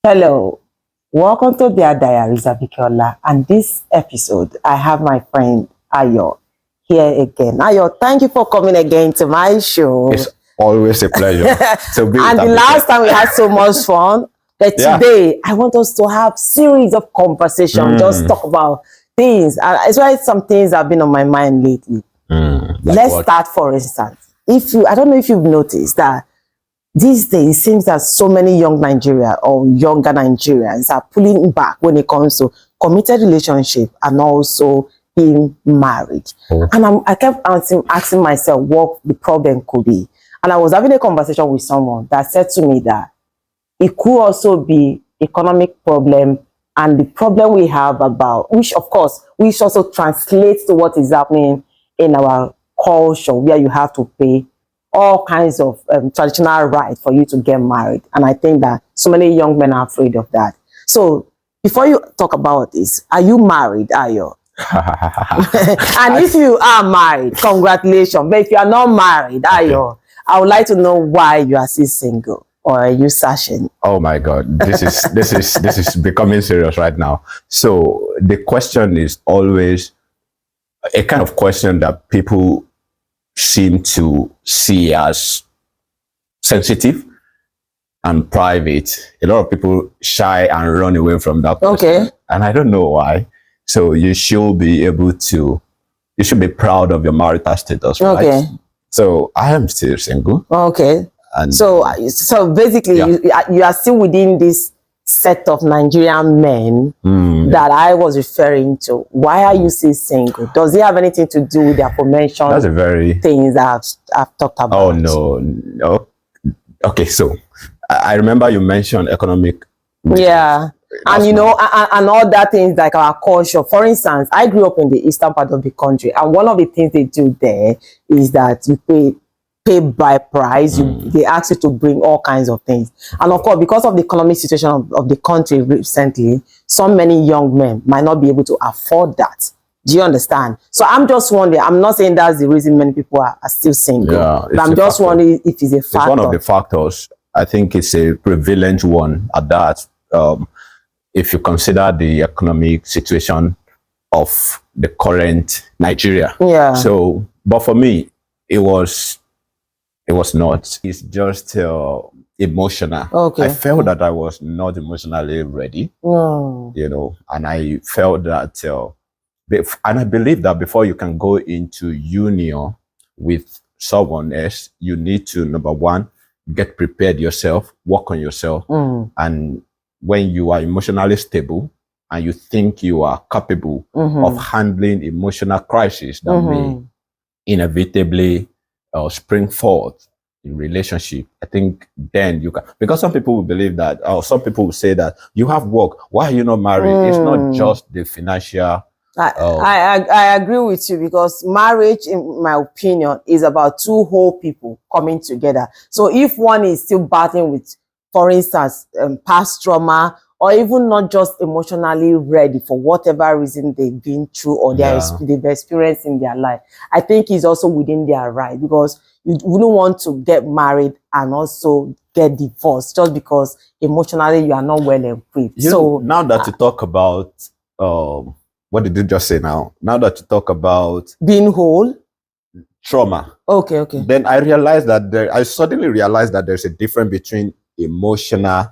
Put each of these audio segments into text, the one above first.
Hello, welcome to Their Diaries, Abikeola. And this episode, I have my friend Ayo here again. Ayo, thank you for coming again to my show. It's always a pleasure to be And with the Abikeola. last time we had so much fun, but today I want us to have series of conversation, just talk about things. It's why some things have been on my mind lately. Let's start, for instance. I don't know if you've noticed that these days, it seems that so many young Nigerians or younger Nigerians are pulling back when it comes to committed relationship and also being married. And I kept asking myself what the problem could be. And I was having a conversation with someone that said to me that it could also be economic problem and the problem we have about, which of course, which also translates to what is happening in our culture, where you have to pay all kinds of traditional rights for you to get married. And I think that so many young men are afraid of that. So before you talk about this, are you married, Ayo? And if you are married, congratulations. But if you are not married, Ayo, I would like to know why you are still single, or are you searching? Oh my God, this is becoming serious right now. So the question is always a kind of question that people seem to see as sensitive and private. A lot of people shy and run away from that question. And I don't know why. So you should be proud of your marital status, right? So I am still single. And so basically you are still within this set of Nigerian men that I was referring to. Why are you still single? Does it have anything to do with the aforementioned things that I've talked about? Oh, no. Okay, so I remember you mentioned economic. And you know, and all that things like our culture. For instance, I grew up in the eastern part of the country, and one of the things they do there is that you pay by price. They ask you to bring all kinds of things. And of course, because of the economic situation of the country recently, so many young men might not be able to afford that. Do you understand? So I'm just wondering, I'm not saying that's the reason many people are still single, but I'm just wondering if it's a factor. It's one of the factors. I think it's a prevalent one at that. If you consider the economic situation of the current Nigeria. So, but for me, it was not. It's just emotional. I felt that I was not emotionally ready, you know, and I felt that, and I believe that before you can go into union with someone else, you need to, number one, get prepared yourself, work on yourself. And when you are emotionally stable and you think you are capable of handling emotional crisis that may inevitably spring forth in relationship, I think then you can, because some people will believe that, or some people will say that you have work, why are you not married? It's not just the financial. I agree with you, because marriage, in my opinion, is about two whole people coming together. So if one is still battling with, for instance, past trauma, or even not just emotionally ready for whatever reason they've been through or they've experienced in their life, I think it's also within their right, because you wouldn't want to get married and also get divorced just because emotionally you are not well equipped. So now that you talk about, what did you just say now? Now that you talk about being whole, trauma. Then I suddenly realized that there's a difference between emotional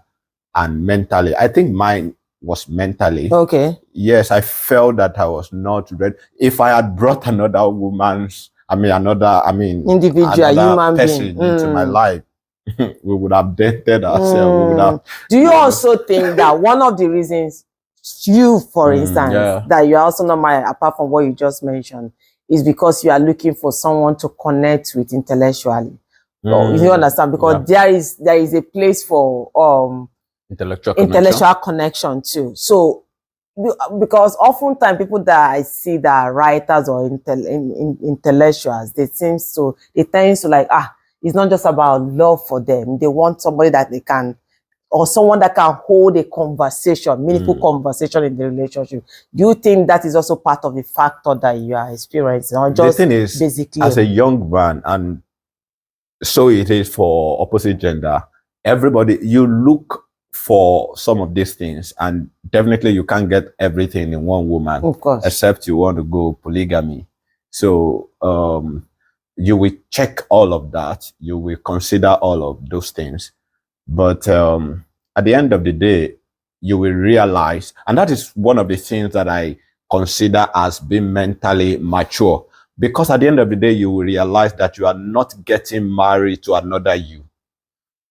and mentally. I think mine was mentally. Yes, I felt that I was not ready. If I had brought another individual, human person into my life, we would have dated ourselves. Do you also think that one of the reasons you, for instance, that you're also not married, apart from what you just mentioned, is because you are looking for someone to connect with intellectually? You understand? Because there is a place for intellectual connection too. So because oftentimes people that I see that are writers or intellectuals, they tend to like, it's not just about love for them. They want somebody that they can, or someone that can hold a conversation, meaningful conversation in the relationship. Do you think that is also part of the factor that you are experiencing? Or just the thing is, basically, as a young man, and so it is for opposite gender, everybody, you look for some of these things, and definitely you can't get everything in one woman, of course, except you want to go polygamy. So you will check all of that, you will consider all of those things, but at the end of the day, you will realize, and that is one of the things that I consider as being mentally mature, because at the end of the day, you will realize that you are not getting married to another you.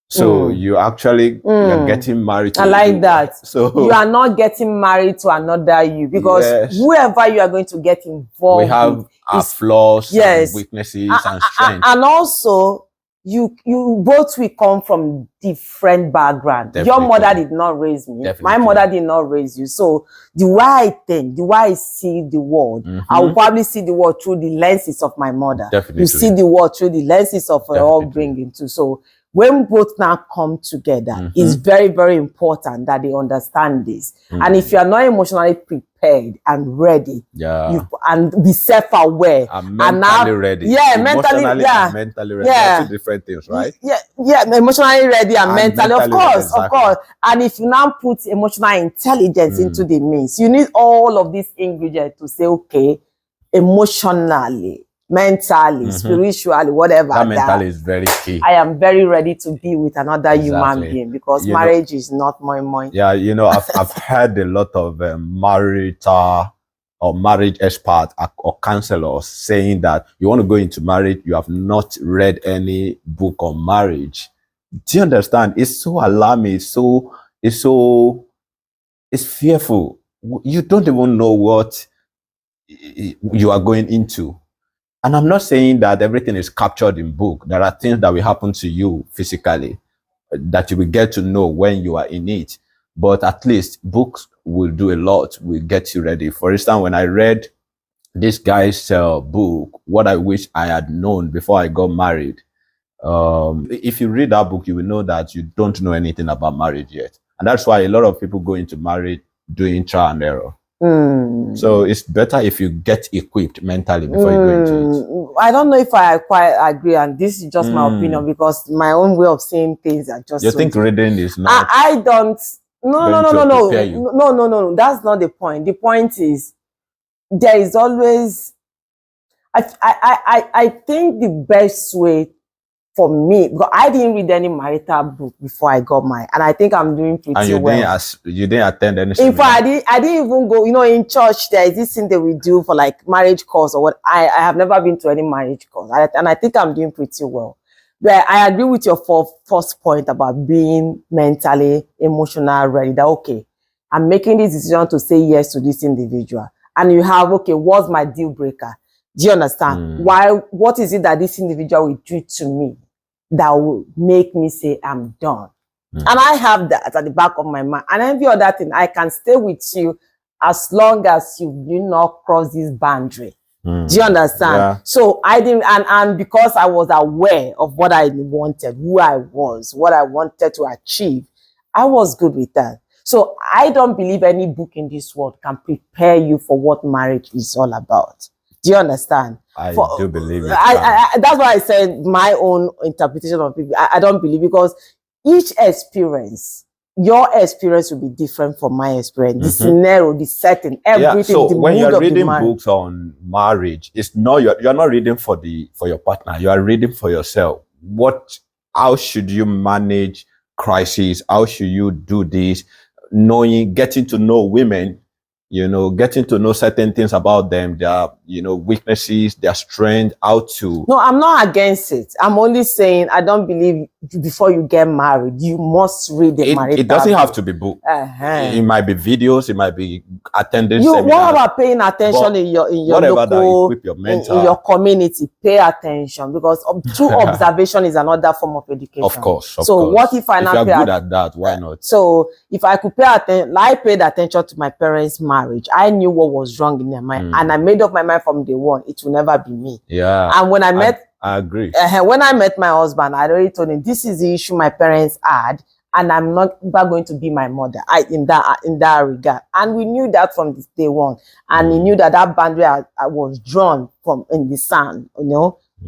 So you actually you're getting married to I like you. that. So you are not getting married to another you, because whoever you are going to get involved we have with our flaws, and weaknesses, and strengths. And also you both will come from different background. Your mother did not raise me. My mother did not raise you. So the way I think, the way I see the world, I will probably see the world through the lenses of my mother. You see the world through the lenses of her upbringing too. So when both now come together, it's very, very important that they understand this. And if you are not emotionally prepared and ready, and be self-aware, and mentally ready, mentally ready, that's two different things, right? Emotionally ready and mentally, of course. And if you now put emotional intelligence into the mix, you need all of these ingredients to say, okay, emotionally, mentally, spiritually, whatever. That mentally is very key. I am very ready to be with another human being, because marriage is not my. Yeah, I've heard a lot of marital or marriage experts or counselors saying that you want to go into marriage, you have not read any book on marriage. Do you understand? It's so alarming. It's fearful. You don't even know what you are going into. And I'm not saying that everything is captured in book. There are things that will happen to you physically that you will get to know when you are in it. But at least books will do a lot, will get you ready. For instance, when I read this guy's book, What I Wish I Had Known Before I Got Married, if you read that book, you will know that you don't know anything about marriage yet. And that's why a lot of people go into marriage doing trial and error. So it's better if you get equipped mentally before you go into it. I don't know if I quite agree, and this is just my opinion, because my own way of saying things are just. You think reading is not? I don't. No. That's not the point. The point is, there is always. I think the best way for me, because I didn't read any marital book before I got married, and I think I'm doing pretty well. You didn't attend any. In fact, I didn't even go. In church there is this thing that we do for like marriage course or what. I have never been to any marriage course, and I think I'm doing pretty well. But I agree with your first point about being mentally, emotional ready. That okay, I'm making this decision to say yes to this individual, and you have what's my deal breaker? Do you understand? What is it that this individual will do to me that will make me say I'm done? And I have that at the back of my mind. And every other thing, I can stay with you as long as you do not cross this boundary. Do you understand? Yeah. So I didn't, and because I was aware of what I wanted, who I was, what I wanted to achieve, I was good with that. So I don't believe any book in this world can prepare you for what marriage is all about. Do you understand? I do believe it. That's why I said my own interpretation of people. I don't believe, because each experience, your experience will be different from my experience. The scenario, the setting, everything. So the when mood you're of reading the books on marriage, it's not you're not reading for your partner. You are reading for yourself. How should you manage crises? How should you do this? Getting to know women. Getting to know certain things about them, their, weaknesses, their strength, how to. No, I'm not against it. I'm only saying I don't believe before you get married, you must read the marriage. It doesn't have to be book. It might be videos. It might be attending seminars. What about paying attention in your local, in your community? Pay attention, because true observation is another form of education. Of course. So what if I not pay good at that? Why not? So if I could pay attention, I paid attention to my parents' marriage. I knew what was wrong in their mind, and I made up my mind from day one. It will never be me. Yeah. And when I agree. When I met my husband, I already told him this is the issue my parents had, and I'm not going to be my mother. In that regard, and we knew that from day one, and he knew that boundary I was drawn from in the sand.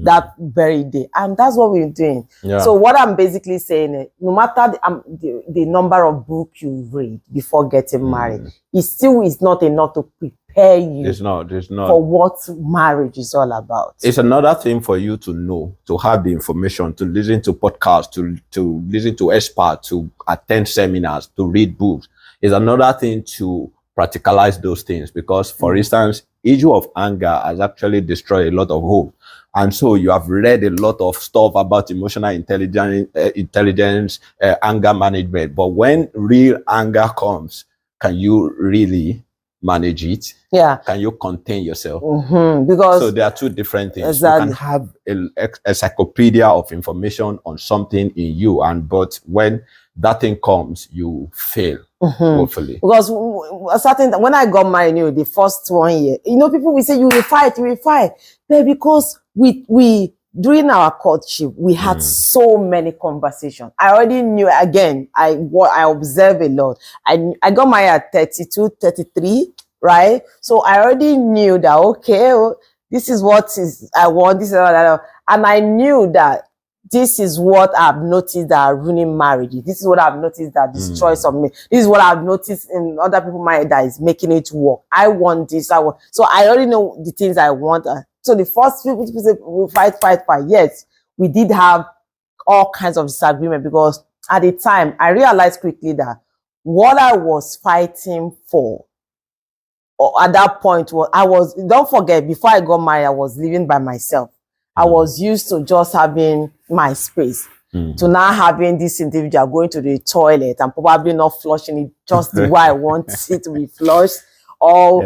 that very day. And that's what we're doing. Yeah. So what I'm basically saying is, no matter the number of books you read before getting married, it still is not enough to prepare you there's not for what marriage is all about. It's another thing for you to know, to have the information, to listen to podcasts, to listen to experts, to attend seminars, to read books. It's another thing to practicalize those things, because, for instance, issue of anger has actually destroyed a lot of hope. And so you have read a lot of stuff about emotional intelligence, anger management. But when real anger comes, can you really manage it? Yeah. Can you contain yourself? Because so there are two different things. Exactly. You can have a encyclopedia of information on something in you, but when that thing comes, you fail. Hopefully, because when I got married, the first 1 year, people will say you will fight, but because we during our courtship, we had so many conversations. I already knew. Again, I observe a lot. I got married at 32, 33, right? So I already knew that, okay, this is what I want, this is what I want. And I knew that this is what I've noticed that are ruining marriages. This is what I've noticed that destroys some me. This is what I've noticed in other people's marriage that is making it work. I want this. So I already know the things I want. So the first few people say we fight. Yes, we did have all kinds of disagreement, because at the time I realized quickly that what I was fighting for, or at that point, don't forget, before I got married, I was living by myself. I was used to just having my space, to now having this individual going to the toilet and probably not flushing it just the way I want it to be flushed, or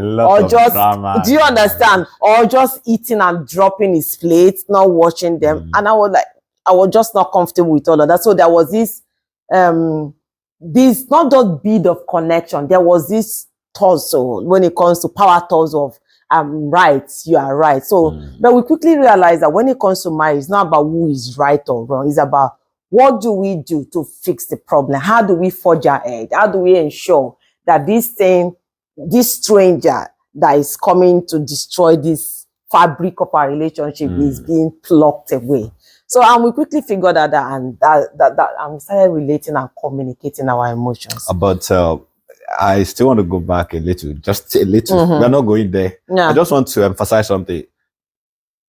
just drama, do you understand? Or just eating and dropping his plates, not washing them. And I was just not comfortable with all of that. So there was this not just bit of connection. There was this torso when it comes to power torso of I'm right, you are right. So, but we quickly realized that when it comes to marriage, it's not about who is right or wrong. It's about what do we do to fix the problem? How do we forge ahead? How do we ensure that this stranger that is coming to destroy this fabric of our relationship is being plucked away? So, and we quickly figured that, and we started relating and communicating our emotions. But I still want to go back just a little. We're not going there. Yeah. I just want to emphasize something.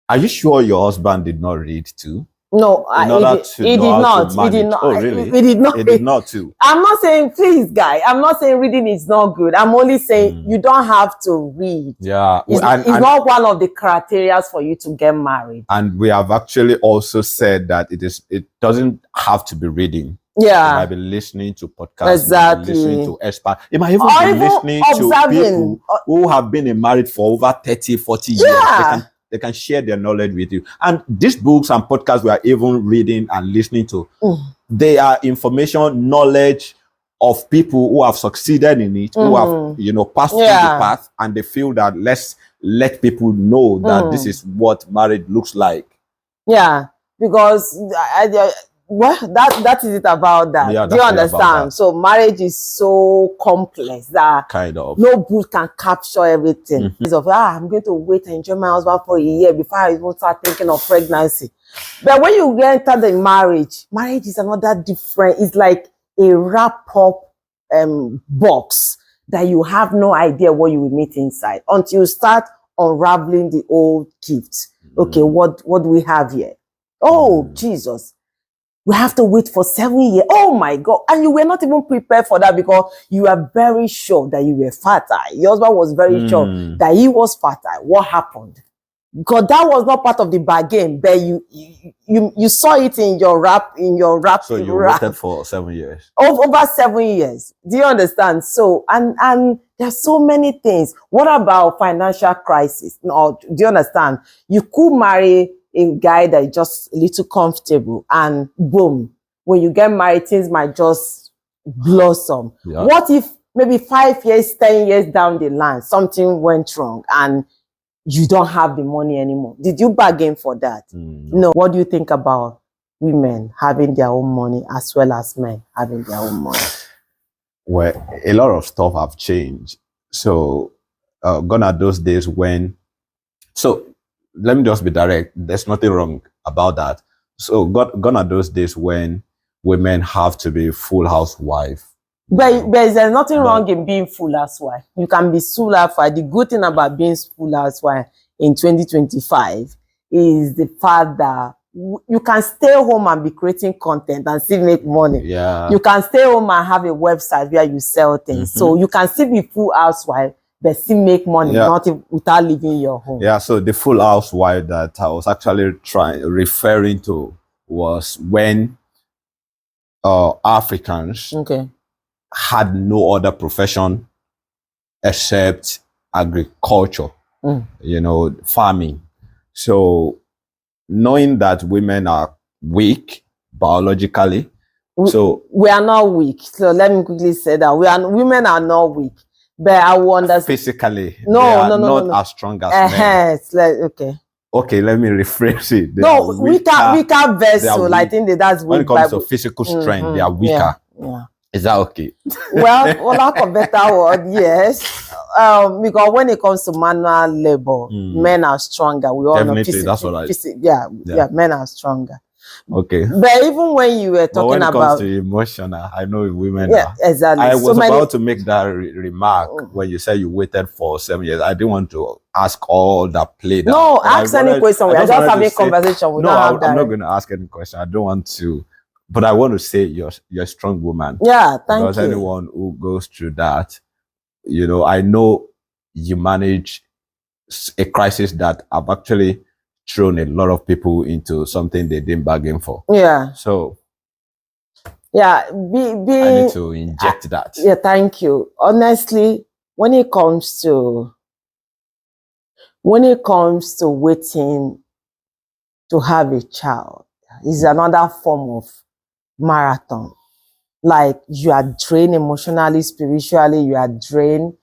Are you sure your husband did not read too? No, he did not. Oh, really? He did not. He did not too. I'm not saying, please, guy. I'm not saying reading is not good. I'm only saying you don't have to read. Yeah, it's not one of the criteria for you to get married. And we have actually also said that it doesn't have to be reading. Yeah, you might be listening to podcasts, exactly. Listening to experts. You might even be listening to people who have been married for over 30, 40 years. They can share their knowledge with you. And these books and podcasts we are even reading and listening to, they are information, knowledge of people who have succeeded in it, who have, passed through the path, and they feel that let's let people know that this is what marriage looks like. Yeah, because that is it about that. Yeah, do you understand? So marriage is so complex that no book can capture everything. I'm going to wait and enjoy my husband for a year before I even start thinking of pregnancy. But when you enter the marriage is another different. It's like a wrap-up box that you have no idea what you will meet inside until you start unraveling the old gifts. Okay, what do we have here? Oh, Jesus. We have to wait for 7 years. Oh my God. And you were not even prepared for that, because you are very sure that you were fertile. Your husband was very sure that he was fertile. What happened? Because that was not part of the bargain, but you saw it in your wrap. So you waited for 7 years. Over 7 years. Do you understand? So, and there's so many things. What about financial crisis? No, do you understand? You could marry a guy that is just a little comfortable, and boom, when you get married, things might just blossom. Yeah. What if maybe 5 years, 10 years down the line, something went wrong and you don't have the money anymore? Did you bargain for that? No. What do you think about women having their own money as well as men having their own money? Well, a lot of stuff have changed. So gone are those days when, so let me just be direct. There's nothing wrong about that. So gone are those days when women have to be full housewife. But there's nothing wrong in being full housewife. You can be full housewife. The good thing about being full housewife in 2025 is the fact that you can stay home and be creating content and still make money. Yeah. You can stay home and have a website where you sell things. So you can still be full housewife, but still make money, not without leaving your home. Yeah, so the full housewife that I was actually referring to was when Africans had no other profession except agriculture, you know, farming. So knowing that women are weak biologically, we are not weak. So let me quickly say that women are not weak. But I will understand. Physically, not as strong as men. Okay, let me rephrase it. Weaker vessel. I think that's when it comes to physical strength, they are weaker. Yeah. Is that okay? Well, for lack of better word, yes. Because when it comes to manual labor, men are stronger. We all Definitely, know that's what men are stronger. Okay. But even when you were talking when it about comes to emotional, I know women are. Exactly. I was about to make that remark when you said you waited for 7 years. I didn't want to ask all that played out. No, ask any question. We're just having a conversation. I'm not going to ask any question. I don't want to, but I want to say you're a strong woman. Yeah, thank you. Because anyone who goes through that, you know, I know you manage a crisis that I've actually thrown a lot of people into something they didn't bargain for. Yeah. So yeah, I need to inject that. Yeah, thank you. Honestly, when it comes to waiting to have a child, is another form of marathon. Like you are drained emotionally, spiritually, you are drained,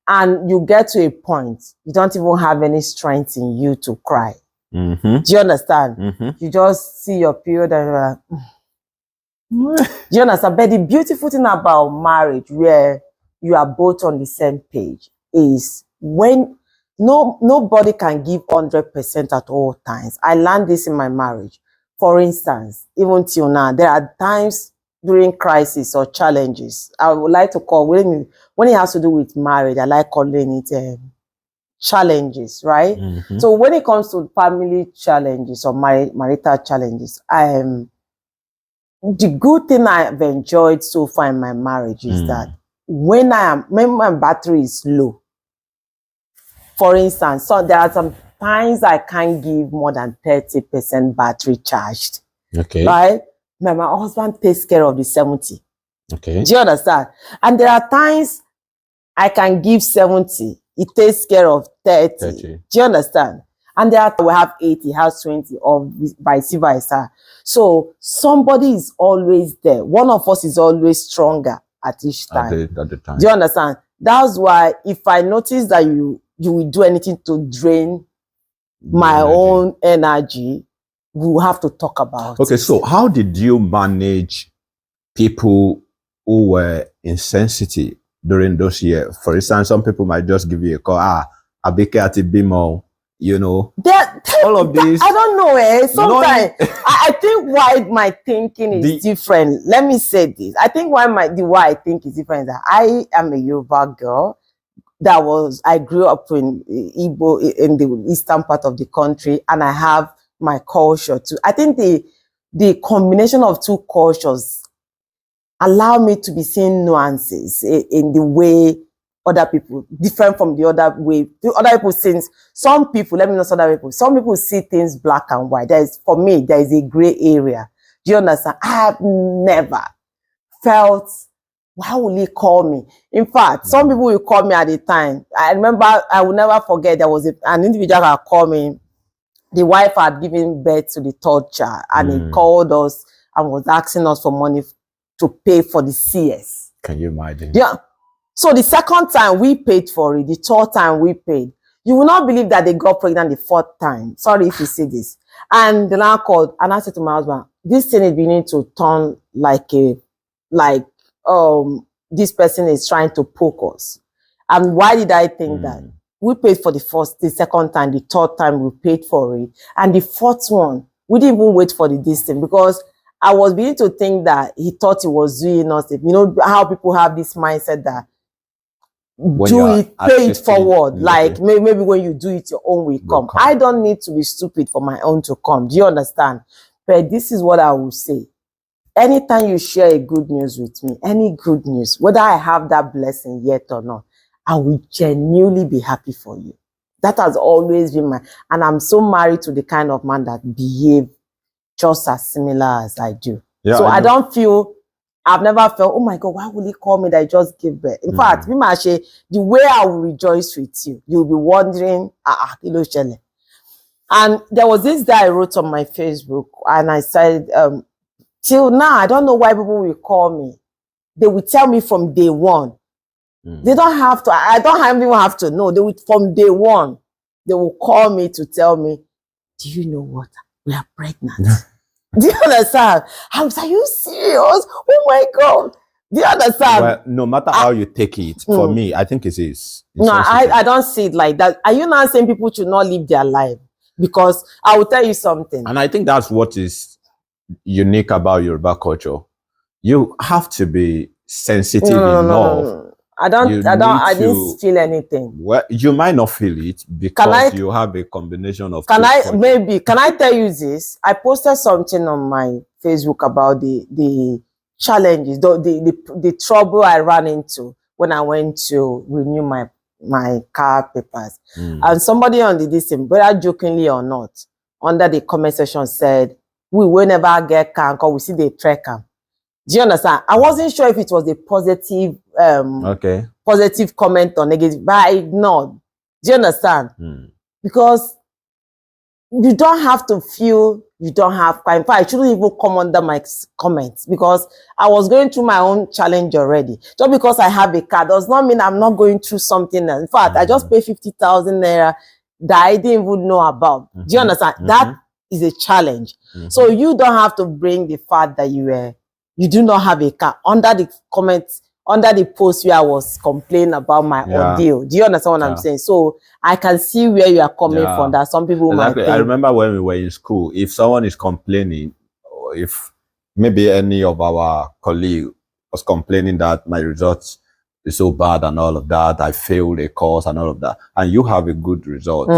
and you get to a point you don't even have any strength in you to cry. Do you understand? You just see your period and do you understand? But the beautiful thing about marriage, where you are both on the same page, is when nobody can give 100% at all times. I learned this in my marriage. For instance, even till now, there are times during crisis or challenges, I would like to call, when it has to do with marriage, I like calling it challenges, right? So when it comes to family challenges or marital challenges, the good thing I've enjoyed so far in my marriage is that when my battery is low, for instance, so there are some times I can't give more than 30% battery charged. Okay. Right? My husband takes care of the 70. Okay. Do you understand? And there are times I can give 70. He takes care of 30. Do you understand? And there are we have 80, has 20, or vice versa. So somebody is always there. One of us is always stronger at each time. At the time. Do you understand? That's why if I notice that you will do anything to drain my own energy, we will have to talk about it. Okay, so how did you manage people who were insensitive during those years? For instance, some people might just give you a call, Abikeola Bimo, you know, all of these. I don't know. Sometimes I think why my thinking is different. Let me say this. I think why I think is different is that I am a Yoruba girl. I grew up in Igbo, in the eastern part of the country, and I have my culture too. I think the combination of two cultures allow me to be seeing nuances in the way other people, different from the other way. Other people see, some people, let me know other people, some people see things black and white. For me, there is a gray area. Do you understand? I have never felt, why will he call me? In fact, some people will call me at the time. I remember, I will never forget, there was an individual that called me. The wife had given birth to the third child, and he called us and was asking us for money to pay for the CS. Can you imagine? Yeah. So the second time we paid for it, the third time we paid. You will not believe that they got pregnant the fourth time. Sorry if you see this. And the land called, and I said to my husband, this thing is beginning to turn this person is trying to poke us. And why did I think that? we paid for the second time, the third time we paid for it. And the fourth one, we didn't even wait for the distance because I was beginning to think that he thought he was doing us. You know how people have this mindset that pay it forward. Like maybe when you do it, your own will come. I don't need to be stupid for my own to come. Do you understand? But this is what I will say. Anytime you share a good news with me, any good news, whether I have that blessing yet or not, I will genuinely be happy for you. That has always been and I'm so married to the kind of man that behave just as similar as I do. Yeah, so I don't feel, I've never felt, oh my God, why will he call me that I just give birth? In fact, the way I will rejoice with you, you'll be wondering, and there was this guy I wrote on my Facebook, and I said, till now, I don't know why people will call me. They will tell me from day one. They don't have to, I don't even have to know. They will, from day one, they will call me to tell me, do you know what? We are pregnant. Do you understand? I was like, are you serious? Oh my God. Do you understand? Well, no matter how you take it, for me, I think it is. No, I don't see it like that. Are you not saying people should not live their life? Because I will tell you something. And I think that's what is unique about Yoruba culture. You have to be sensitive enough. No. I didn't feel anything. Well, you might not feel it because you have a combination of. Can I tell you this? I posted something on my Facebook about the challenges, the trouble I ran into when I went to renew my car papers. And somebody on the same, whether jokingly or not, under the comment section said, we will never get car because we see the tracker. Do you understand? I wasn't sure if it was a positive positive comment or negative, but I ignored. Do you understand? Because you don't have to feel you don't have car. In fact, I shouldn't even come under my comments because I was going through my own challenge already. Just because I have a car does not mean I'm not going through something else. In fact, I just paid 50,000 naira that I didn't even know about. Do you understand? That is a challenge. So you don't have to bring the fact that you do not have a car under the comments, under the post where I was complaining about my ordeal. Do you understand what I'm saying? So I can see where you are coming from, that some people might think. I remember when we were in school, if someone is complaining, or if maybe any of our colleagues was complaining that my results is so bad and all of that, I failed a course and all of that, and you have a good result,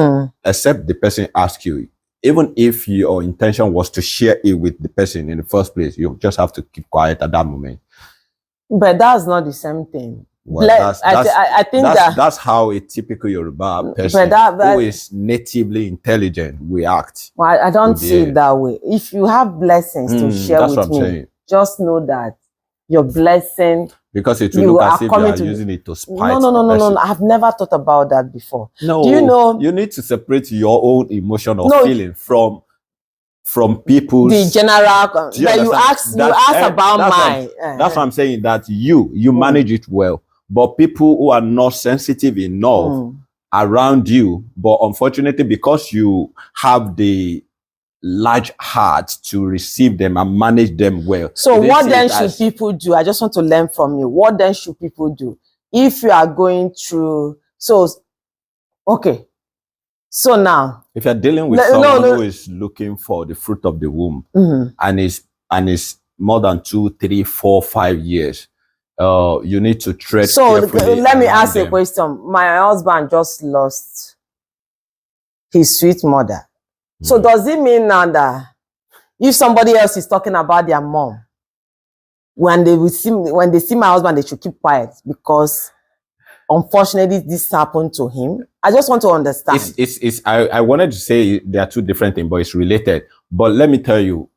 except the person asks you, even if your intention was to share it with the person in the first place, you just have to keep quiet at that moment. But that's not the same thing. Well, I think that's how a typical Yoruba person who is natively intelligent will act. Well, I don't see it that way. If you have blessings to share with me, just know that your blessing, because it will look as if you are using it to spite. No. I've never thought about that before. No, do you know? You need to separate your own emotion or feeling from people's. The general. You ask about mine. That's what I'm saying. That you manage it well, but people who are not sensitive enough around you, but unfortunately, because you have the large heart to receive them and manage them well. So what then should people do? I just want to learn from you. What then should people do if you are going through? So now, if you're dealing with someone who is looking for the fruit of the womb and is more than 2, 3, 4, 5 years, you need to tread carefully. Let me ask you a question. My husband just lost his sweet mother. So does it mean now that if somebody else is talking about their mom, when they see my husband, they should keep quiet because unfortunately this happened to him? I just want to understand. I wanted to say there are two different things, but it's related. But let me tell you,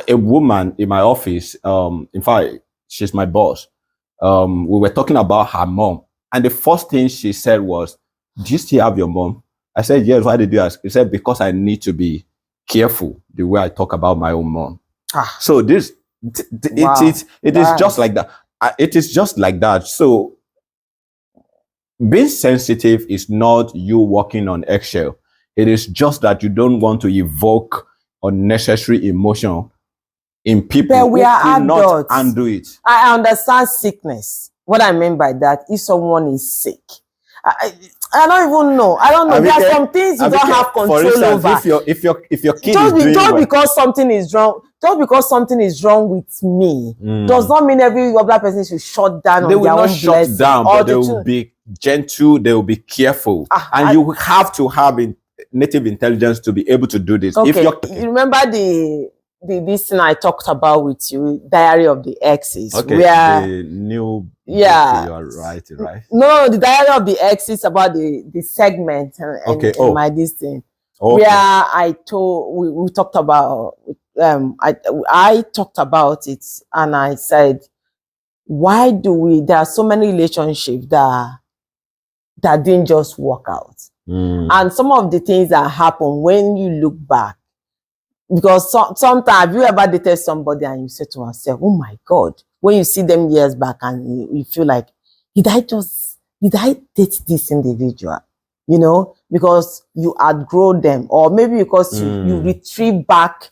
a woman in my office, in fact, she's my boss. We were talking about her mom, and the first thing she said was, "Do you still have your mom?" I said, yes. Why did you ask? He said, because I need to be careful the way I talk about my own mom. So it is just like that. It is just like that. So being sensitive is not you walking on eggshell. It is just that you don't want to evoke unnecessary emotion in people who cannot undo it. I understand sickness. What I mean by that, if someone is sick, I don't even know. I don't know. There are some things you don't have control over. If your kid just because something is wrong, just because something is wrong with me, does not mean every other person should shut down. They will not shut down, but they will be gentle. They will be careful, and you have to have native intelligence to be able to do this. Okay, you remember this thing I talked about with you, Diary of the Exes. Okay, the new yeah, you are right. No, the Diary of the Exes about the segment and my this thing. Okay. Where I told we talked about I talked about it, and I said, why do there are so many relationships that didn't just work out, and some of the things that happen when you look back. Because sometimes, have you ever dated somebody and you say to yourself, oh my God, when you see them years back and you feel like, did I date this individual? You know, because you outgrow them, or maybe because you retrieve back,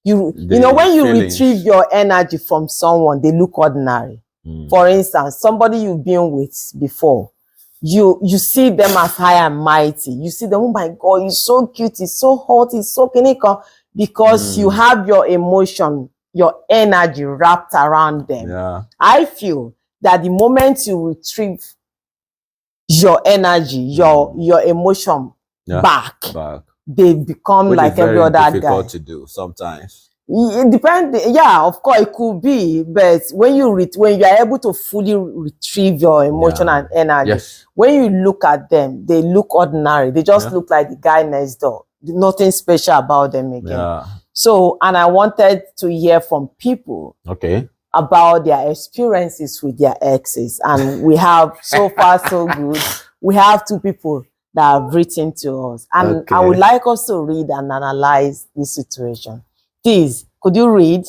you know, when you retrieve your energy from someone, they look ordinary. For instance, somebody you've been with before, you see them as high and mighty. You see them, oh my God, he's so cute, he's so hot, he's so clinical. Because you have your emotion, your energy wrapped around them. Yeah. I feel that the moment you retrieve your energy, your emotion back, they become like every other guy. Difficult to do sometimes. It depends. Yeah, of course it could be, but when you are able to fully retrieve your emotion and energy, when you look at them, they look ordinary. They just look like the guy next door. Nothing special about them again. Yeah. So, and I wanted to hear from people about their experiences with their exes. And we have, so far so good, we have 2 people that have written to us. And I would like us to read and analyze this situation. Please, could you read?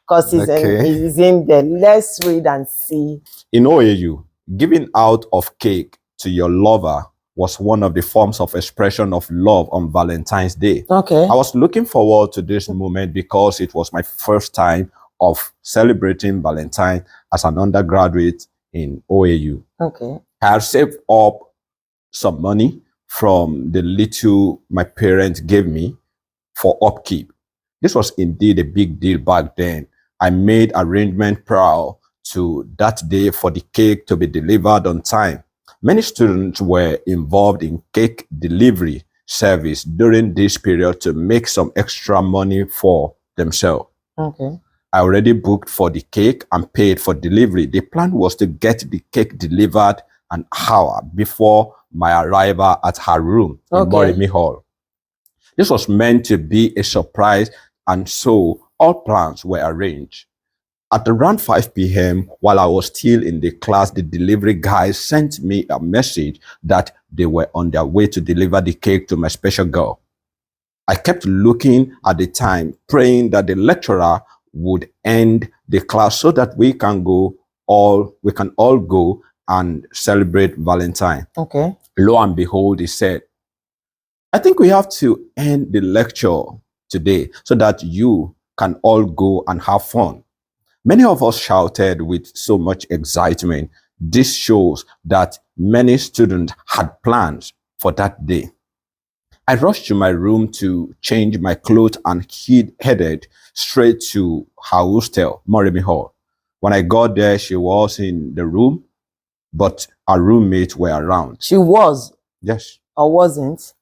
Because it's in there. Let's read and see. In OAU, giving out of cake to your lover was one of the forms of expression of love on Valentine's Day. Okay. I was looking forward to this moment because it was my first time of celebrating Valentine as an undergraduate in OAU. Okay. I had saved up some money from the little my parents gave me for upkeep. This was indeed a big deal back then. I made arrangements prior to that day for the cake to be delivered on time. Many students were involved in cake delivery service during this period to make some extra money for themselves. Okay. I already booked for the cake and paid for delivery. The plan was to get the cake delivered an hour before my arrival at her room in Morimi Hall. This was meant to be a surprise, and so all plans were arranged. At around 5 p.m., while I was still in the class, the delivery guys sent me a message that they were on their way to deliver the cake to my special girl. I kept looking at the time, praying that the lecturer would end the class so that we can all go and celebrate Valentine. Okay. Lo and behold, he said, I think we have to end the lecture today so that you can all go and have fun. Many of us shouted with so much excitement. This shows that many students had plans for that day. I rushed to my room to change my clothes and headed straight to her hostel, Morimi Hall. When I got there, she was in the room, but her roommates were around. She was? Yes. Or wasn't?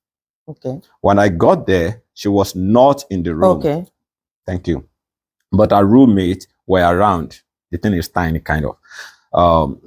Okay. When I got there, she was not in the room. Okay. Thank you. But her roommates were around. The thing is tiny, kind of.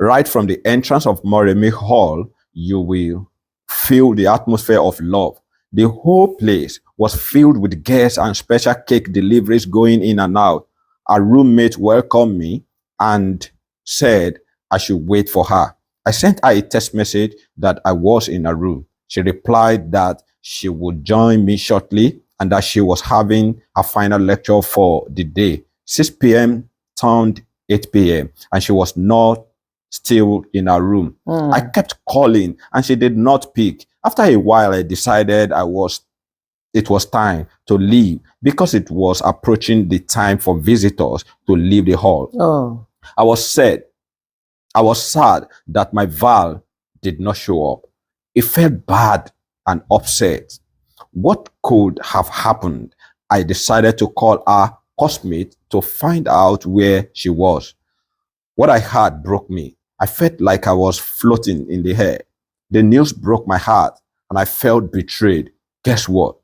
Right from the entrance of Morimi Hall, you will feel the atmosphere of love. The whole place was filled with guests and special cake deliveries going in and out. Our roommate welcomed me and said I should wait for her. I sent her a text message that I was in her room. She replied that she would join me shortly and that she was having a final lecture for the day. 6 p.m. turned 8 p.m. and she was not still in her room. I kept calling and she did not pick. After a while, I decided it was time to leave because it was approaching the time for visitors to leave the hall. I was sad that my vow did not show up. It felt bad and upset. What could have happened? I decided to call our cosmate to find out where she was. What I heard broke me. I felt like I was floating in the air. The news broke my heart and I felt betrayed. Guess what?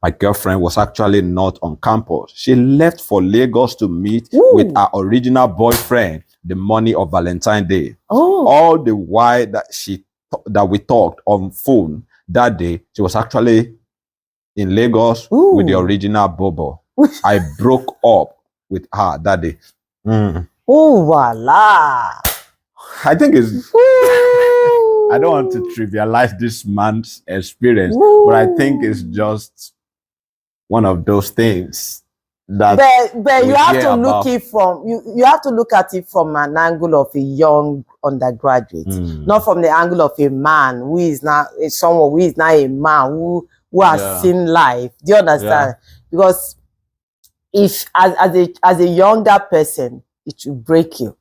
My girlfriend was actually not on campus. She left for Lagos to meet with her original boyfriend the morning of Valentine's Day. All the while that we talked on phone that day, she was actually in Lagos with the original Bobo. I broke up with her that day. Oh, voila. I think it's... I don't want to trivialize this man's experience, but I think it's just one of those things that... But you have to look it from... You have to look at it from an angle of a young undergraduate, not from the angle of a man who is not someone who is not a man who has seen life. Do you understand? Because if as a younger person, it will break you.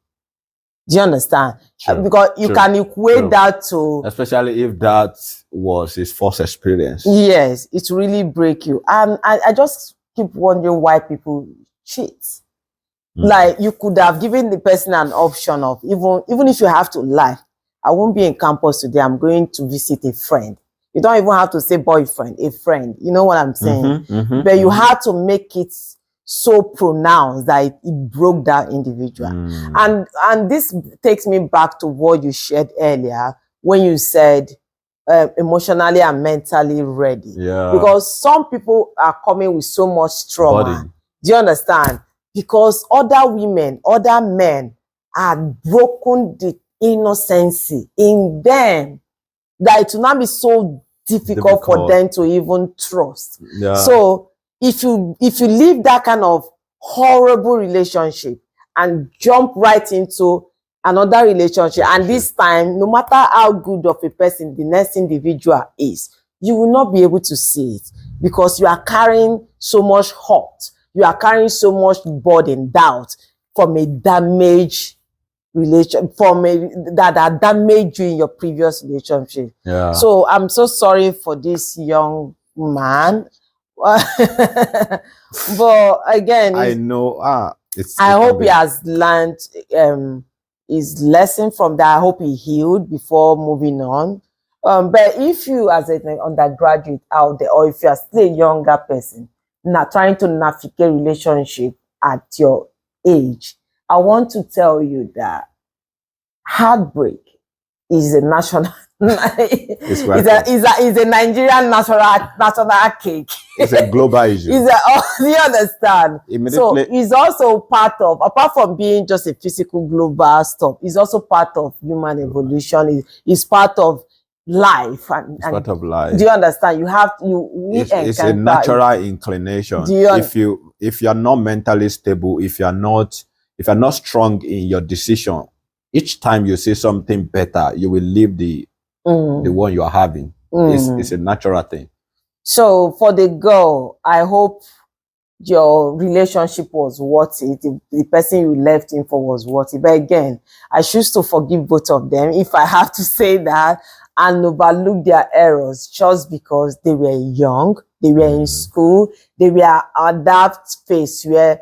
Do you understand? Because you can equate that to... Especially if that was his first experience. Yes, it really break you. And I just keep wondering why people cheat. Like, you could have given the person an option of, even if you have to lie, I won't be in campus today, I'm going to visit a friend. You don't even have to say boyfriend, a friend. You know what I'm saying? But you had to make it so pronounced that it broke that individual. And this takes me back to what you shared earlier when you said emotionally and mentally ready. Because some people are coming with so much trauma. Do you understand? Because other women, other men had broken the innocency in them that it will not be so difficult for them to even trust. So if you leave that kind of horrible relationship and jump right into another relationship, and this time, no matter how good of a person the next individual is, you will not be able to see it because you are carrying so much hurt, you are carrying so much burden, doubt from a damaged relation, that damaged you in your previous relationship. So I'm so sorry for this young man. But again, I know I hope he has learned his lesson from that. I hope he healed before moving on. But if you as an undergraduate out there, or if you are still a younger person now trying to navigate relationship at your age, I want to tell you that heartbreak is a national is a Nigerian national cake. It's a global issue. Do you understand? So it's also part of, apart from being just a physical global stuff, it's also part of human evolution. It's part of life. It's part of life. Do you understand? It's a natural inclination. If you're not mentally stable, if you're not strong in your decision, each time you say something better, you will leave the one you are having. It's a natural thing. So for the girl, I hope your relationship was worth it. The person you left him for was worth it. But again, I choose to forgive both of them, if I have to say that, and overlook their errors just because they were young, they were in school, they were at that phase where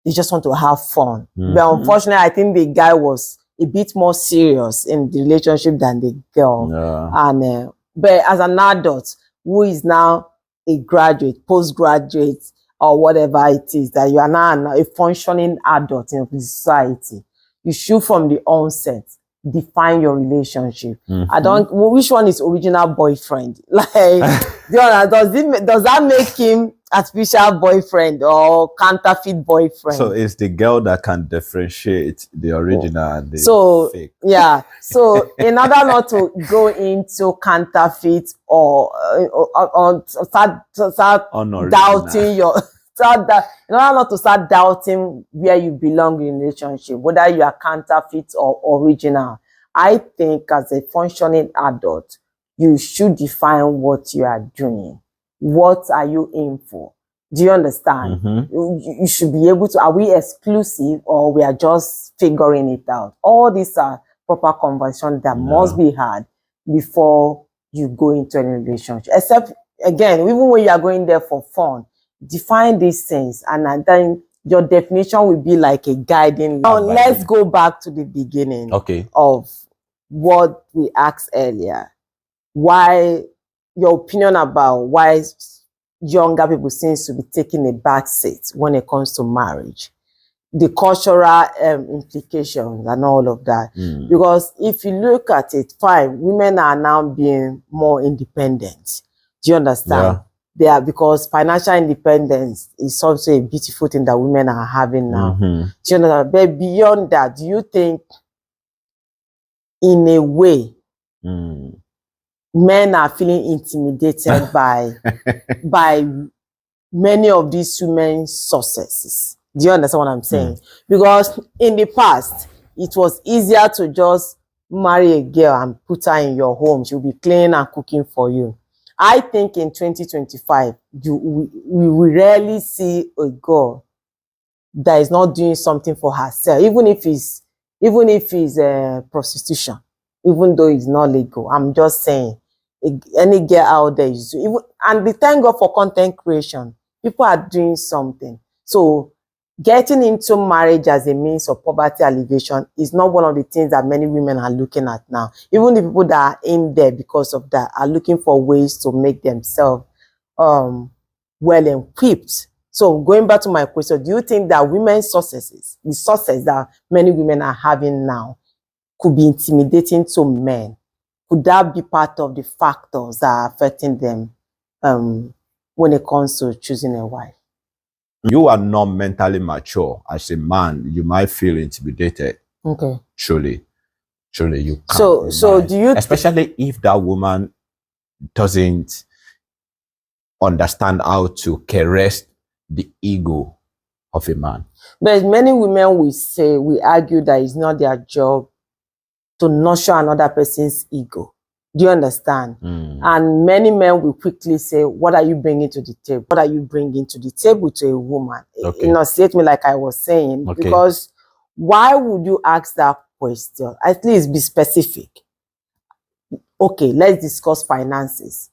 they just want to have fun. But unfortunately, I think the guy was a bit more serious in the relationship than the girl. And but as an adult who is now a graduate, postgraduate, or whatever it is, that you are now a functioning adult in the society, you should from the onset define your relationship. I don't, which one is original boyfriend? Like, does that make him artificial boyfriend or counterfeit boyfriend? So it's the girl that can differentiate the original and the fake. Yeah. So in order not to go into counterfeit or start doubting your, in order not to start doubting where you belong in relationship, whether you are counterfeit or original, I think as a functioning adult, you should define what you are doing. What are you in for? Do you understand? You should be able to, are we exclusive or we are just figuring it out? All these are proper conversations that must be had before you go into any relationship. Except, again, even when you are going there for fun, define these things, and then your definition will be like a guiding. Now, let's go back to the beginning of what we asked earlier. Why, your opinion about why younger people seems to be taking a back seat when it comes to marriage, the cultural implications and all of that. Because if you look at it, fine, women are now being more independent. Do you understand? They are, because financial independence is also a beautiful thing that women are having now. Do you understand? But beyond that, do you think, in a way, men are feeling intimidated by many of these women's successes? Do you understand what I'm saying? Because in the past, it was easier to just marry a girl and put her in your home. She'll be cleaning and cooking for you. I think in 2025, we rarely see a girl that is not doing something for herself, even if it's prostitution, even though it's not legal. I'm just saying, any girl out there is even, and we thank God for content creation. People are doing something. So getting into marriage as a means of poverty alleviation is not one of the things that many women are looking at now. Even the people that are in there because of that are looking for ways to make themselves well equipped. So going back to my question, do you think that women's successes, the success that many women are having now, could be intimidating to men? Could that be part of the factors that are affecting them when it comes to choosing a wife? You are not mentally mature as a man, you might feel intimidated. Okay. Truly you can. So do you, especially if that woman doesn't understand how to caress the ego of a man? But many women will argue that it's not their job to nurture another person's ego. Do you understand? And many men will quickly say, what are you bringing to the table? What are you bringing to the table to a woman? Enunciate me, like I was saying. Because why would you ask that question? At least be specific. Okay, let's discuss finances.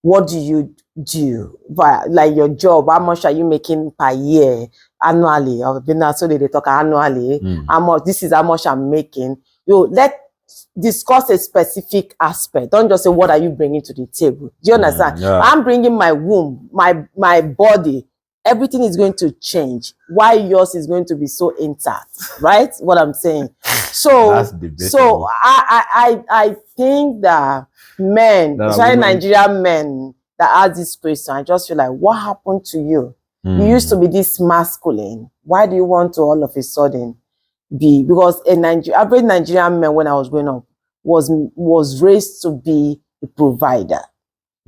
What do you do? Like your job, how much are you making per year, annually? So they talk annually. How much? This is how much I'm making. Let's discuss a specific aspect. Don't just say, what are you bringing to the table? Do you understand? I'm bringing my womb, my body. Everything is going to change. Why yours is going to be so intact, right? What I'm saying. So I think that men, especially Nigerian men that ask this question, I just feel like, what happened to you? You used to be this masculine. Why do you want to all of a sudden be? Because average Nigerian man, when I was growing up, was raised to be a provider.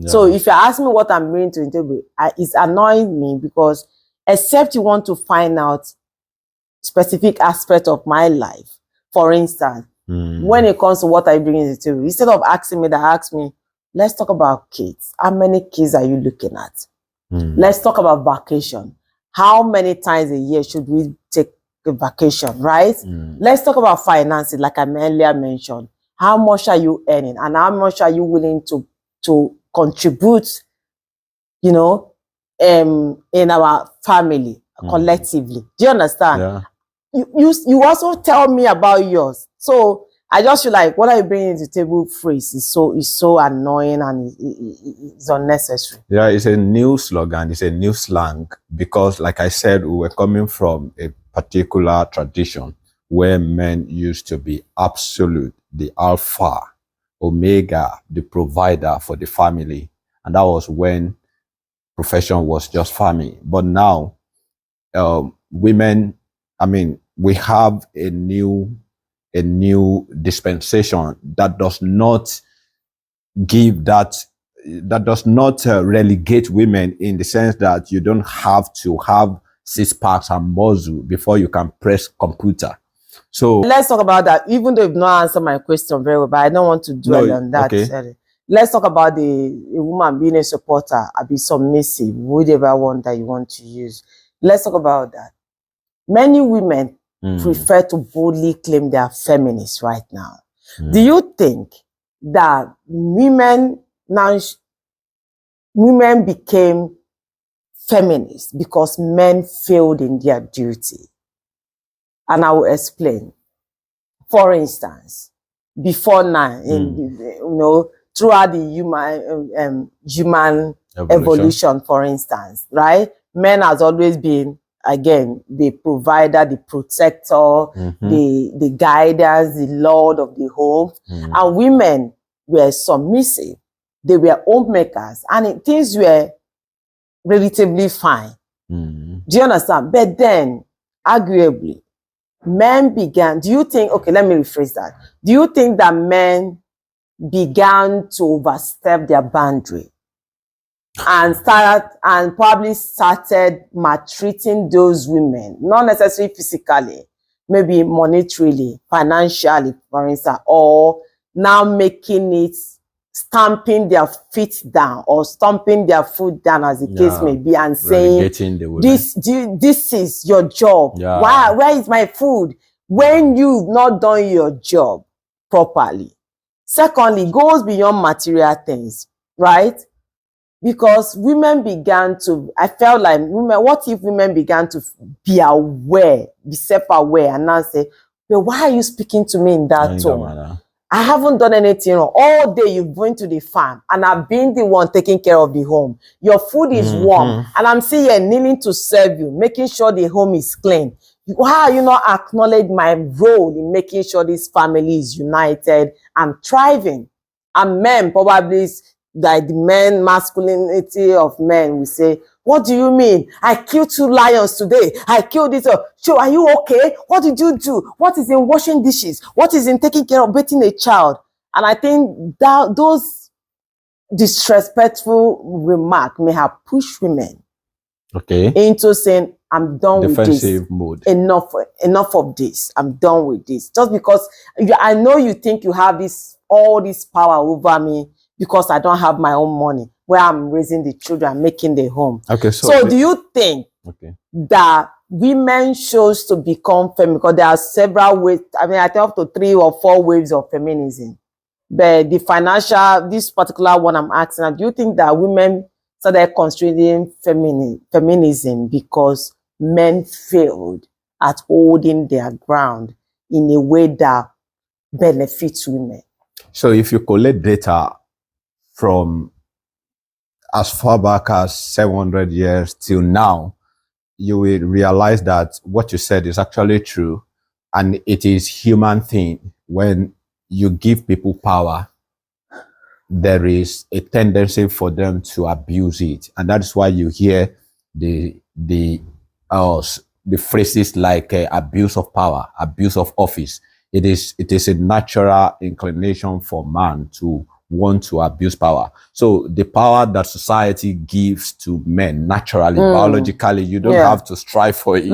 So if you ask me what I'm bringing to the table, it's annoying me, because except you want to find out specific aspect of my life. For instance, when it comes to what I bring to the table, instead of asking me that, ask me, let's talk about kids. How many kids are you looking at? Let's talk about vacation. How many times a year should we take a vacation, right? Let's talk about finances, like I earlier mentioned. How much are you earning, and how much are you willing to contribute, in our family collectively? Do you understand? You also tell me about yours. So I just feel like, what are you bringing to the table phrase is so annoying, and it's unnecessary. Yeah, it's a new slogan, it's a new slang, because like I said, we were coming from a particular tradition where men used to be absolute, the alpha, omega, the provider for the family. And that was when profession was just farming. But now, women, we have a new dispensation that does not give that does not relegate women, in the sense that you don't have to have 6 packs and muscle before you can press computer. So let's talk about that, even though you've not answered my question very well, but I don't want to dwell on that. Let's talk about a woman being a supporter, be submissive, whatever one that you want to use. Let's talk about that. Many women prefer to boldly claim they are feminists right now. Do you think that women became feminists because men failed in their duty. And I will explain. For instance, before now, throughout the human evolution, for instance, right? Men has always been, again, the provider, the protector, the guidance, the lord of the home. And women were submissive. They were homemakers. And things were relatively fine. Do you understand? But then, arguably, men began, do you think, okay, let me rephrase that. Do you think that men began to overstep their boundary and probably started maltreating those women, not necessarily physically, maybe monetarily, financially, for instance, or now making it, stamping their feet down or stomping their foot down, as the case may be, and saying, this is your job. Where is my food? When you've not done your job properly. Secondly, goes beyond material things, right? Because women began to, I felt like what if women began to be aware, be self-aware, and now say, well, why are you speaking to me in that tone? I haven't done anything wrong. All day you've been to the farm and I've been the one taking care of the home. Your food is warm and I'm sitting here kneeling to serve you, making sure the home is clean. Why are you not acknowledging my role in making sure this family is united and thriving? And men probably, like the masculinity of men, we say, what do you mean? I killed 2 lions today. I killed this. So are you okay? What did you do? What is in washing dishes? What is in taking care of bathing a child? And I think that those disrespectful remarks may have pushed women into saying, I'm done with this. Mode. Enough of this. I'm done with this. Just because I know you think you have all this power over me because I don't have my own money, where I'm raising the children, making the home. So do you think that women chose to become feminine? Because there are several ways. I mean, I think up to 3 or 4 waves of feminism. But the financial, this particular one I'm asking, do you think that women started considering feminism because men failed at holding their ground in a way that benefits women? So if you collect data from as far back as 700 years till now, you will realize that what you said is actually true. And it is human thing. When you give people power, there is a tendency for them to abuse it. And that is why you hear the phrases like abuse of power, abuse of office. It is a natural inclination for man to want to abuse power. So the power that society gives to men naturally, biologically, you don't have to strive for it.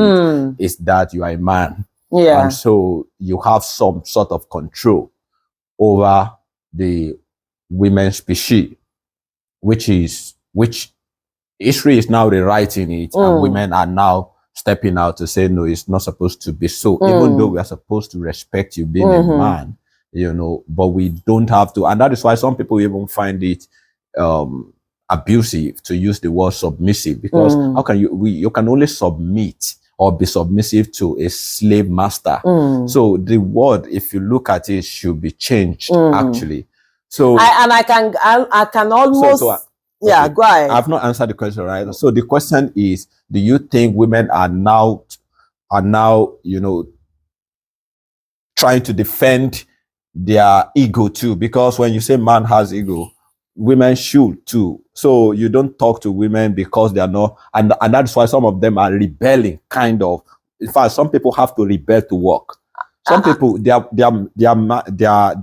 It's that you are a man. And so you have some sort of control over the women's species, which history is now rewriting it, and women are now stepping out to say, no, it's not supposed to be so. Even though we are supposed to respect you being a man, but we don't have to. And that is why some people even find it abusive to use the word submissive, because how can you can only submit or be submissive to a slave master. So the word, if you look at it, should be changed actually. So I can almost go ahead. I've not answered the question, right? So the question is, do you think women are now trying to defend their ego too? Because when you say man has ego, women should too. So you don't talk to women because they are not, and that's why some of them are rebelling, kind of. In fact, some people have to rebel to work. Some people, their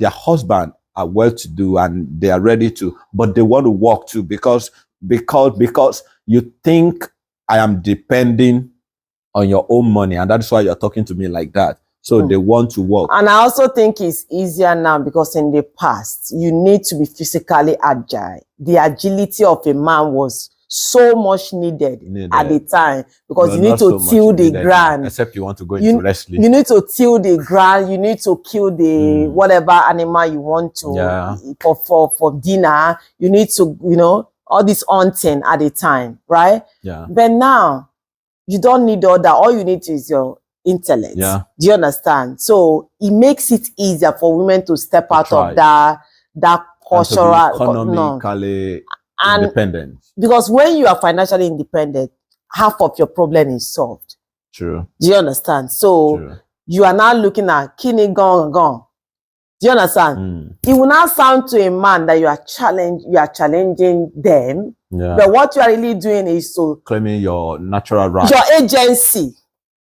husband are well-to-do and they are ready to, but they want to work too because you think I am depending on your own money, and that's why you're talking to me like that. So they want to work. And I also think it's easier now because in the past, you need to be physically agile. The agility of a man was so much needed at the time, because you need to till the ground. Except you want to go into wrestling. You need to till the ground. You need to kill the whatever animal you want to for dinner. You need to, you know, all this hunting at the time, right? Yeah. But now you don't need all that. All you need is your intellect. Yeah. Do you understand? So it makes it easier for women to step out of that cultural, economically independent. Because when you are financially independent, half of your problem is solved. True. Do you understand? So you are now looking at kidney gone. Do you understand? It will now sound to a man that you are challenging them. Yeah. But what you are really doing is to claiming your natural right, your agency.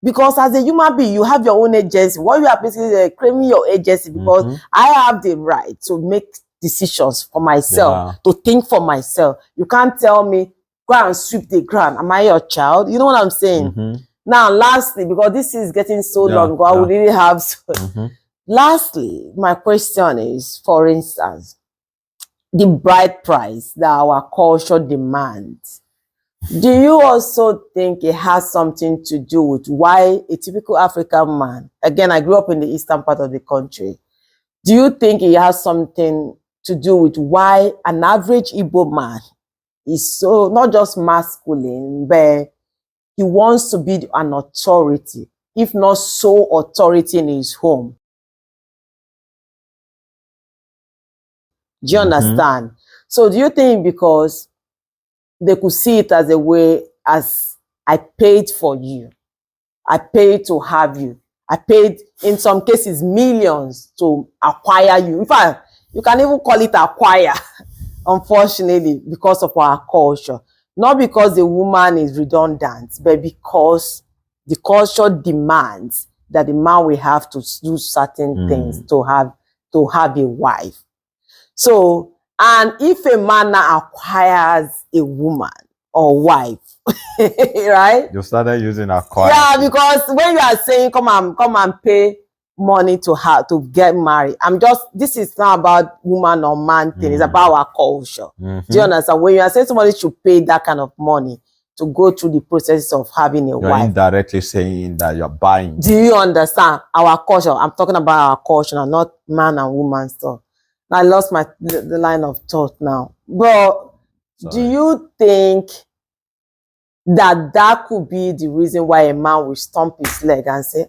Because as a human being, you have your own agency. What you are basically claiming your agency, because I have the right to make decisions for myself, to think for myself. You can't tell me, go and sweep the ground. Am I your child? You know what I'm saying? Now, lastly, because this is getting so long, I would really have... Lastly, my question is, for instance, the bride price that our culture demands. Do you also think it has something to do with why a typical African man, again, I grew up in the eastern part of the country, do you think it has something to do with why an average Igbo man is so, not just masculine, but he wants to be an authority, if not so authority in his home? Do you understand? So do you think because they could see it as a way, as I paid for you, I paid to have you, I paid in some cases millions to acquire you. In fact, you can even call it acquire, unfortunately, because of our culture. Not because the woman is redundant, but because the culture demands that the man will have to do certain things to have a wife. So, and if a man now acquires a woman or wife, right? You started using acquire. Yeah, because when you are saying come and pay money to her to get married, this is not about woman or man thing, it's about our culture. Do you understand? When you are saying somebody should pay that kind of money to go through the process of having a wife, you're indirectly saying that you're buying. Do you understand? Our culture, I'm talking about our culture and not man and woman stuff. I lost the line of thought now. But do you think that could be the reason why a man will stomp his leg and say,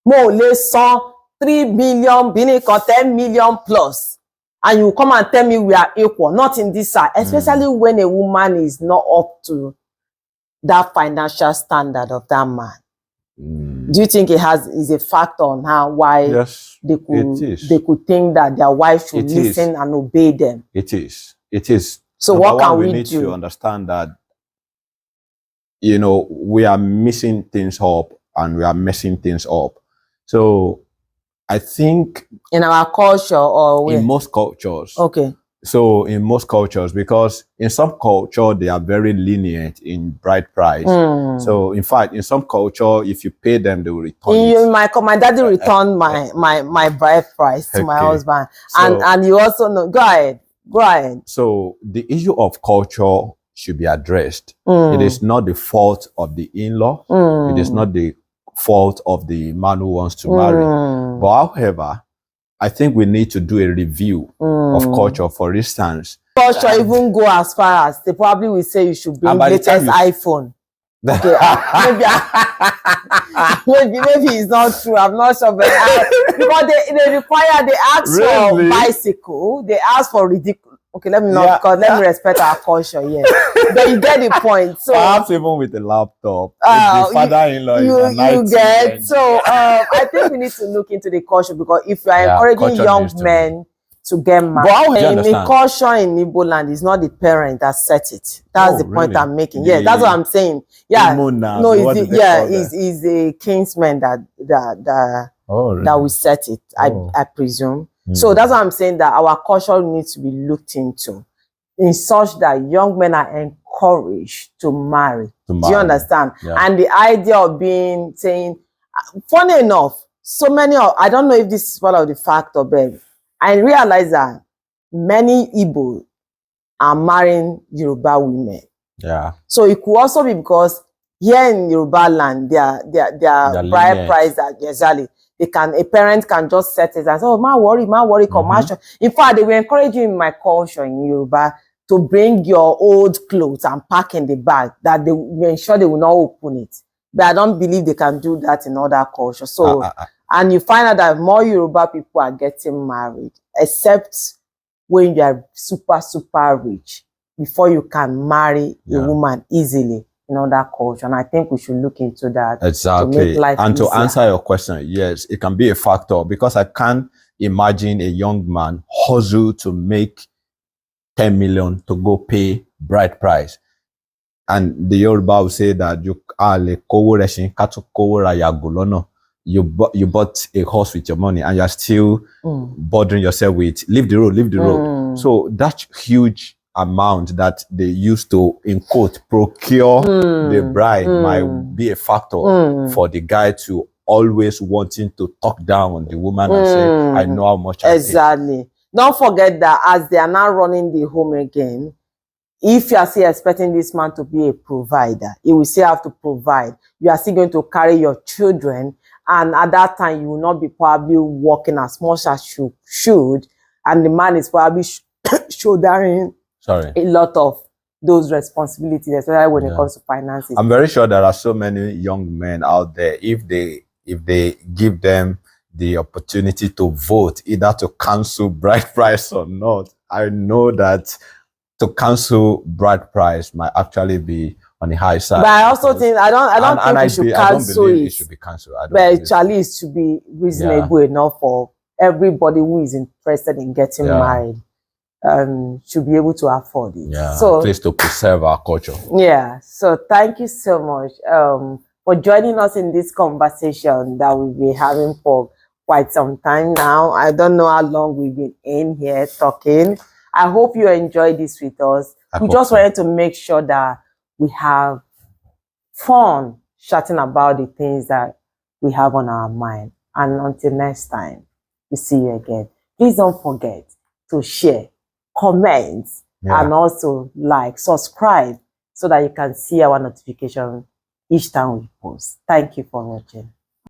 more less 3 million, 10 million plus, and you come and tell me we are equal? Not in this side, especially when a woman is not up to that financial standard of that man. Do you think it is a factor on why they could think that their wife should listen and obey them? It is. So what can we need do? To understand that, you know, we are missing things up and we are messing things up. So I think in our culture, or in most cultures. Okay. So in most cultures, because in some culture, they are very lenient in bride price. So in fact, in some culture, if you pay them, they will return it. My daddy returned my bride price to my husband. And you also know, go ahead. So the issue of culture should be addressed. It is not the fault of the in-law. It is not the fault of the man who wants to marry. But however, I think we need to do a review of culture. For instance, culture even go as far as they probably will say you should bring latest iPhone. Okay, maybe it's not true. I'm not sure, but because they ask for bicycle, they ask for ridiculous. Okay, let me not, because let me respect our culture. Yes, but you get the point. So perhaps even with a laptop, the father-in-law you get. So I think we need to look into the culture, because if you are encouraging young men to get married, the culture in Igbo land is not the parent that set it. That's the point I'm making. Yeah, that's what I'm saying. Yeah, no, it's a kinsman that will set it. I presume. So that's why I'm saying that our culture needs to be looked into, in such that young men are encouraged to marry. Do you understand? Yeah. And the idea of saying, funny enough, so many I don't know if this is part of the factor, but I realize that many Igbo are marrying Yoruba women. Yeah. So it could also be because here in Yoruba land, their bride price are exactly. A parent can just set it and say, oh, ma worry, commercial. In fact, they will encourage you in my culture in Yoruba to bring your old clothes and pack in the bag, that they will ensure they will not open it. But I don't believe they can do that in other cultures. So, and you find out that more Yoruba people are getting married, except when you are super, super rich, before you can marry a woman easily in other culture. And I think we should look into that. Exactly. To make life and easier. To answer your question, yes, it can be a factor, because I can't imagine a young man hustle to make 10 million to go pay bride price. And the Yoruba will say that you bought a horse with your money and you're still bothering yourself with leave the road. So that huge amount that they used to, in quote, procure the bride might be a factor for the guy to always wanting to talk down on the woman and say, I know how much I pay. Don't forget that as they are now running the home again, if you are still expecting this man to be a provider, he will still have to provide. You are still going to carry your children, and at that time you will not be probably working as much as you should, and the man is probably shouldering a lot of those responsibilities, especially when it comes to finances. I'm very sure there are so many young men out there, if they give them the opportunity to vote either to cancel bride price or not, I know that to cancel bride price might actually be on the high side. But I also think I don't think we should cancel it. It should be cancelled. But actually, it should be reasonable enough for everybody who is interested in getting married. Should be able to afford it. So at least to preserve our culture. So thank you so much for joining us in this conversation that we've been having for quite some time now. I don't know how long we've been in here talking. I hope you enjoyed this with us. We just wanted to make sure that we have fun chatting about the things that we have on our mind. And until next time, we see you again. Please don't forget to share, comment, and also like, subscribe, so that you can see our notification each time we post. Thank you for watching.